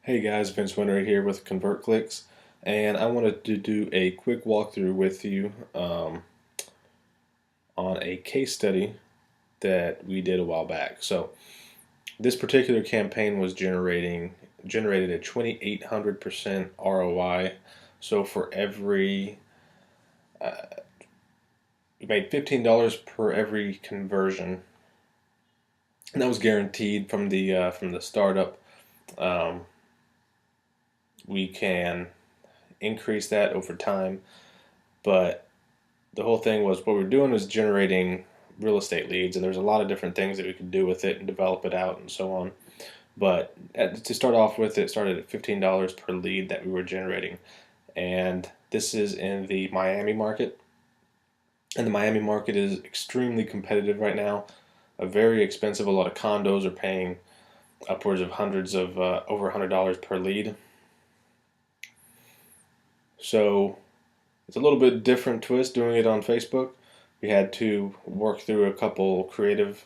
Hey guys, Vince Winter here with ConvertClicks, and I wanted to do a quick walkthrough with you on a case study that we did a while back. So this particular campaign was generated a 2,800% ROI. So for every we made $15 per every conversion, and that was guaranteed from the startup. Um, we can increase that over time, but the whole thing was what we're doing is generating real estate leads, and there's a lot of different things that we could do with it and develop it out and so on. But to start off with, it started at $15 per lead that we were generating, and this is in the Miami market. And the Miami market is extremely competitive right now, very expensive. A lot of condos are paying upwards of hundreds of over $100 per lead. So it's a little bit different twist doing it on Facebook. We had to work through a couple creative,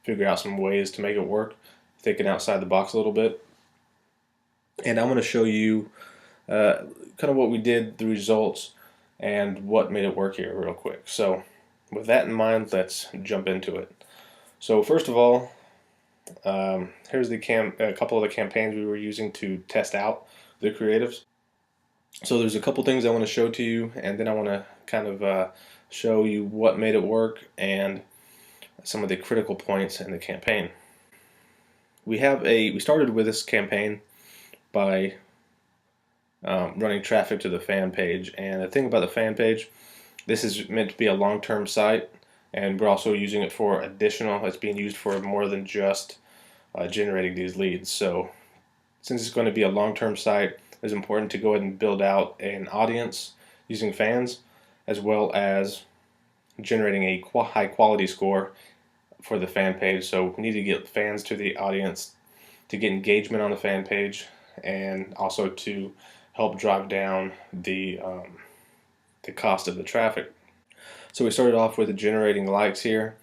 figure out some ways to make it work, thinking outside the box a little bit. And I'm going to show you kind of what we did, the results, and what made it work here real quick. So with that in mind, let's jump into it. So first of all, here's a couple of the campaigns we were using to test out the creatives. So there's a couple things I want to show to you, and then I want to kind of show you what made it work and some of the critical points in the campaign. We started with this campaign by running traffic to the fan page, and the thing about the fan page, this is meant to be a long-term site, and we're also using it for additional. It's being used for more than just generating these leads. So since it's going to be a long-term site, it's important to go ahead and build out an audience using fans, as well as generating a high quality score for the fan page. So we need to get fans to the audience to get engagement on the fan page, and also to help drive down the cost of the traffic. So we started off with generating likes here.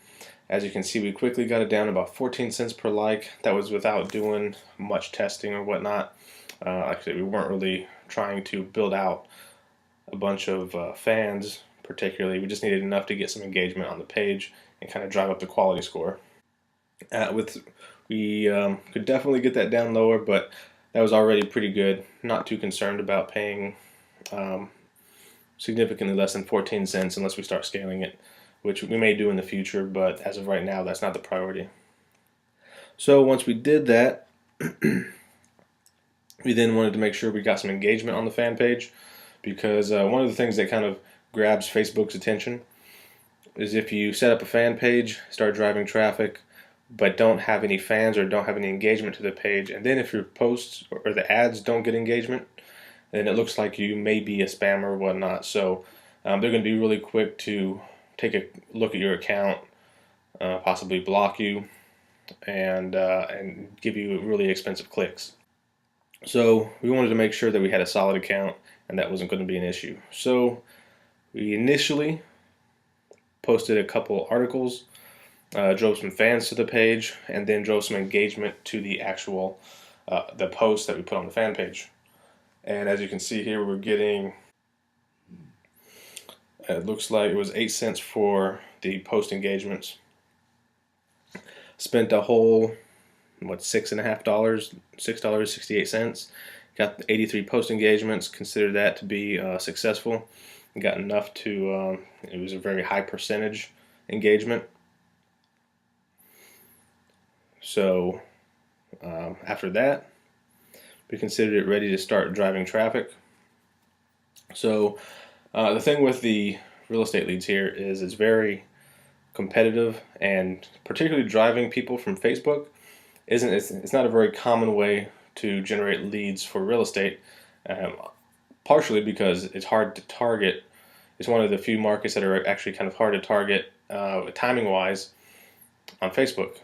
As you can see, we quickly got it down to about 14 cents per like. That was without doing much testing or whatnot. Actually, we weren't really trying to build out a bunch of fans particularly. We just needed enough to get some engagement on the page and kind of drive up the quality score. We could definitely get that down lower, but that was already pretty good. Not too concerned about paying significantly less than 14 cents unless we start scaling it, which we may do in the future, but as of right now, that's not the priority. So once we did that, we then wanted to make sure we got some engagement on the fan page, because one of the things that kind of grabs Facebook's attention is if you set up a fan page, start driving traffic, but don't have any fans or don't have any engagement to the page, and then if your posts or the ads don't get engagement, then it looks like you may be a spammer or whatnot. So they're going to be really quick to take a look at your account, possibly block you, and give you really expensive clicks. So we wanted to make sure that we had a solid account and that wasn't going to be an issue. So we initially posted a couple articles, drove some fans to the page, and then drove some engagement to the actual the post that we put on the fan page. And as you can see here, we're getting, it looks like it was 8 cents for the post engagements. Spent a whole, $6.50, $6.68. Got 83 post engagements. Consider that to be successful. Got enough to, it was a very high percentage engagement. So after that, we considered it ready to start driving traffic. So the thing with the real estate leads here is it's very competitive, and particularly driving people from Facebook it's not a very common way to generate leads for real estate, partially because it's hard to target. It's one of the few markets that are actually kind of hard to target timing wise on Facebook.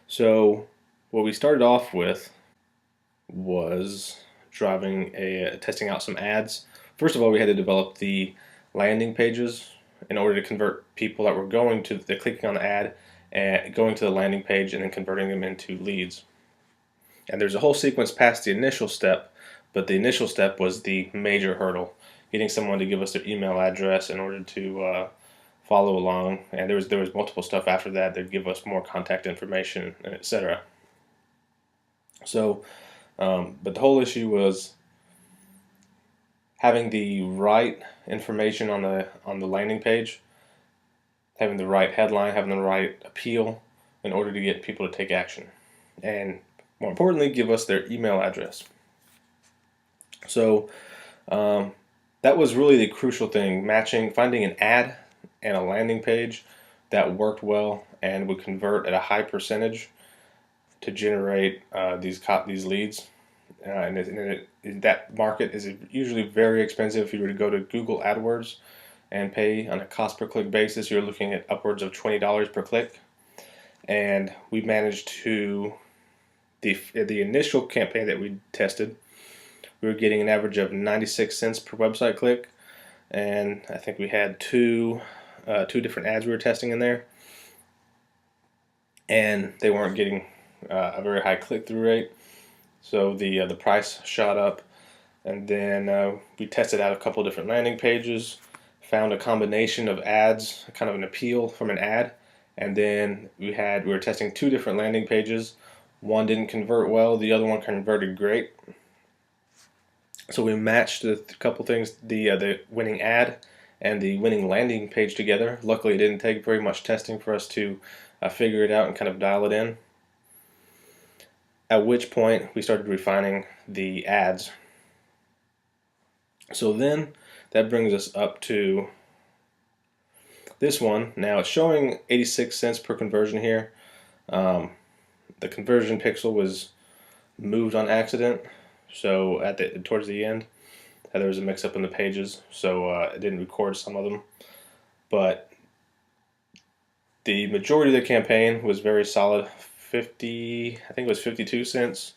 So what we started off with was testing out some ads. First of all, we had to develop the landing pages in order to convert people that were clicking on the ad and going to the landing page and then converting them into leads. And there's a whole sequence past the initial step, but the initial step was the major hurdle, getting someone to give us their email address in order to follow along. And there was multiple stuff after that. They'd give us more contact information, etc. So, but the whole issue was having the right information on the landing page, having the right headline, having the right appeal in order to get people to take action, and more importantly, give us their email address. So that was really the crucial thing: finding an ad and a landing page that worked well and would convert at a high percentage to generate these leads. That market is usually very expensive. If you were to go to Google AdWords and pay on a cost per click basis, you're looking at upwards of $20 per click. And we managed to, the initial campaign that we tested, we were getting an average of 96 cents per website click, and I think we had two different ads we were testing in there, and they weren't getting a very high click-through rate, so the price shot up. And then we tested out a couple different landing pages, found a combination of ads, kind of an appeal from an ad, and then we were testing two different landing pages. One didn't convert well, the other one converted great. So we matched a couple things, the winning ad and the winning landing page together. Luckily, it didn't take very much testing for us to figure it out and kind of dial it in. At which point, we started refining the ads. So then, that brings us up to this one. Now it's showing 86 cents per conversion here. The conversion pixel was moved on accident, so towards the end, there was a mix-up in the pages, so it didn't record some of them. But the majority of the campaign was very solid. I think it was 52 cents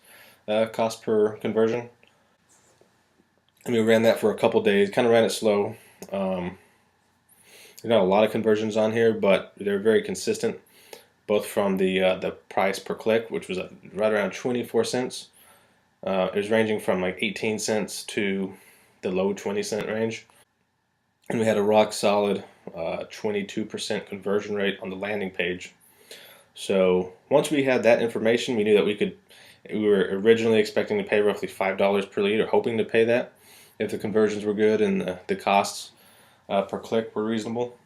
cost per conversion. And we ran that for a couple days, kind of ran it slow. There's not a lot of conversions on here, but they're very consistent, both from the price per click, which was right around 24 cents. It was ranging from like 18 cents to the low 20-cent range. And we had a rock solid 22% conversion rate on the landing page. So once we had that information, we knew that we were originally expecting to pay roughly $5 per lead, or hoping to pay that if the conversions were good and the costs per click were reasonable.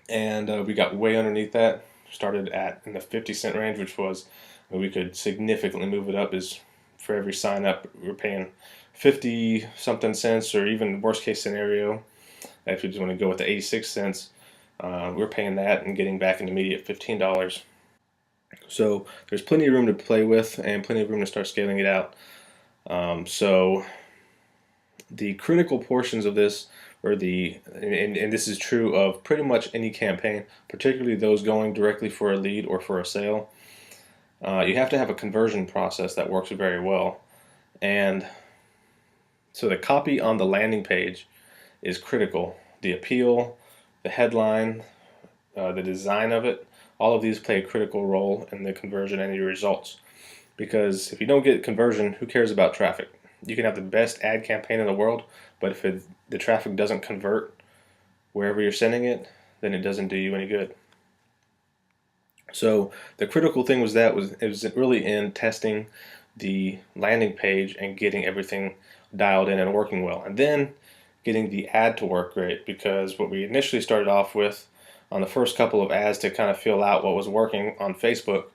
And we got way underneath that, started in the 50-cent range, which was, we could significantly move it up. Is for every sign up, we're paying 50 something cents, or even worst case scenario, if you just want to go with the 86 cents, we're paying that and getting back an immediate $15. So there's plenty of room to play with and plenty of room to start scaling it out. So the critical portions of this, and this is true of pretty much any campaign, particularly those going directly for a lead or for a sale, you have to have a conversion process that works very well. And so the copy on the landing page is critical. The appeal, the headline, the design of it, all of these play a critical role in the conversion and your results. Because if you don't get conversion, who cares about traffic? You can have the best ad campaign in the world, but if the traffic doesn't convert wherever you're sending it, then it doesn't do you any good. So the critical thing was really in testing the landing page and getting everything dialed in and working well, and then getting the ad to work great. Because what we initially started off with on the first couple of ads to kind of feel out what was working on Facebook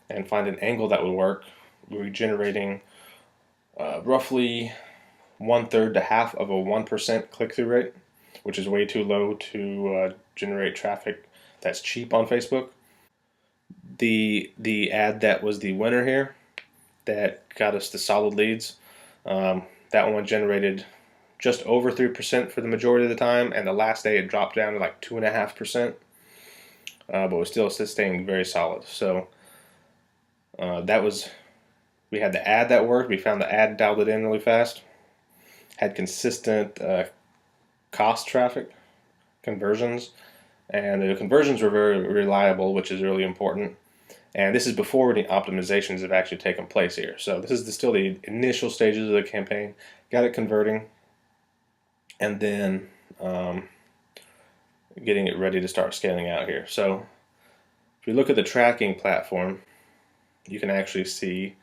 and find an angle that would work, we were generating roughly 1/3 to half of a 1% click-through rate, which is way too low to generate traffic that's cheap on Facebook. The ad that was the winner here, that got us the solid leads, that one generated just over 3% for the majority of the time, and the last day it dropped down to like 2.5%, but was still sustained very solid. So we had the ad that worked. We found the ad, dialed it in really fast, had consistent cost traffic conversions, and the conversions were very reliable, which is really important. And this is before any optimizations have actually taken place here. So this is still the initial stages of the campaign. Got it converting, and then getting it ready to start scaling out here. So if you look at the tracking platform, you can actually see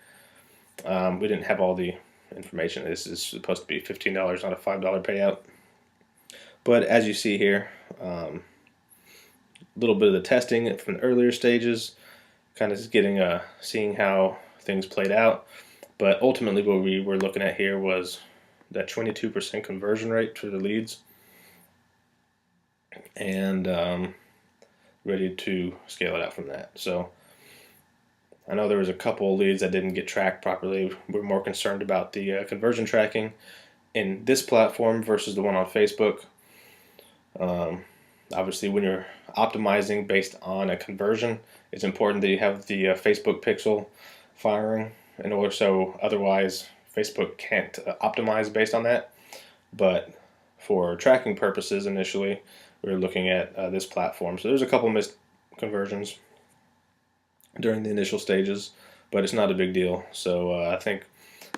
we didn't have all the information. This is supposed to be $15, not a $5 payout. But as you see here, a little bit of the testing from the earlier stages, kind of getting seeing how things played out. But ultimately, what we were looking at here was that 22% conversion rate for the leads, and ready to scale it out from that. So I know there was a couple of leads that didn't get tracked properly. We're more concerned about the conversion tracking in this platform versus the one on Facebook. Obviously, when you're optimizing based on a conversion, it's important that you have the Facebook pixel firing in order, so otherwise Facebook can't optimize based on that. But for tracking purposes, initially, we were looking at this platform. So there's a couple missed conversions during the initial stages, but it's not a big deal. So I think,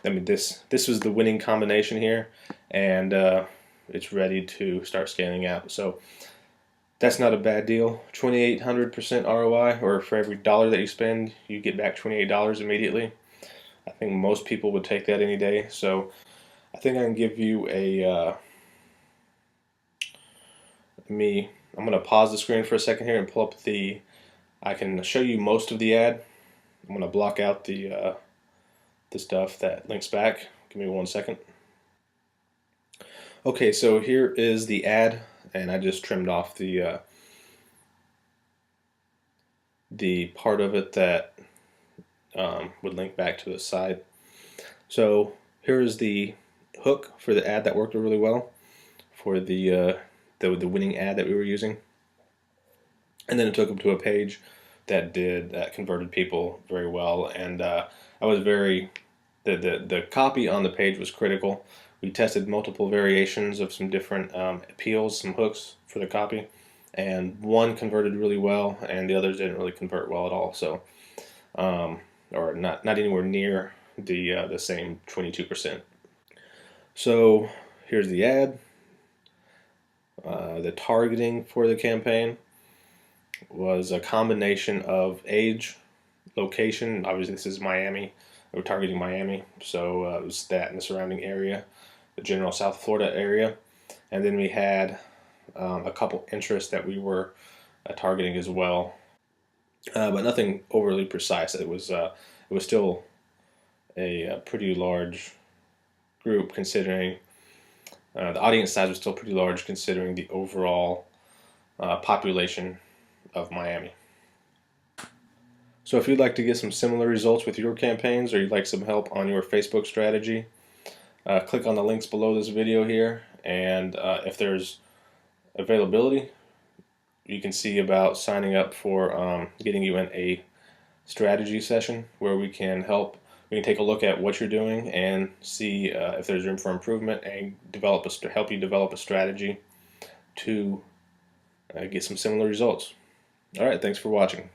this was the winning combination here, and it's ready to start scaling out. So that's not a bad deal. 2,800% ROI, or for every dollar that you spend, you get back $28 immediately. I think most people would take that any day. So I think I can give you a I'm going to pause the screen for a second here and pull up I can show you most of the ad. I'm going to block out the stuff that links back. Give me 1 second. Okay, so here is the ad, and I just trimmed off the part of it that would link back to the side. So here is the hook for the ad that worked really well for the winning ad that we were using, and then it took them to a page that converted people very well. And I was the copy on the page was critical. We tested multiple variations of some different appeals, some hooks for the copy, and one converted really well, and the others didn't really convert well at all. So, or not anywhere near the same 22%. So here's the ad. The targeting for the campaign was a combination of age, location. Obviously, this is Miami. We're targeting Miami, so it was that and the surrounding area, the general South Florida area. And then we had a couple interests that we were targeting as well, but nothing overly precise. It was still a pretty large group, considering the audience size was still pretty large considering the overall population of Miami. So if you'd like to get some similar results with your campaigns, or you'd like some help on your Facebook strategy, click on the links below this video here, and if there's availability, you can see about signing up for getting you in a strategy session where we can take a look at what you're doing and see if there's room for improvement, and help you develop a strategy to get some similar results. All right, thanks for watching.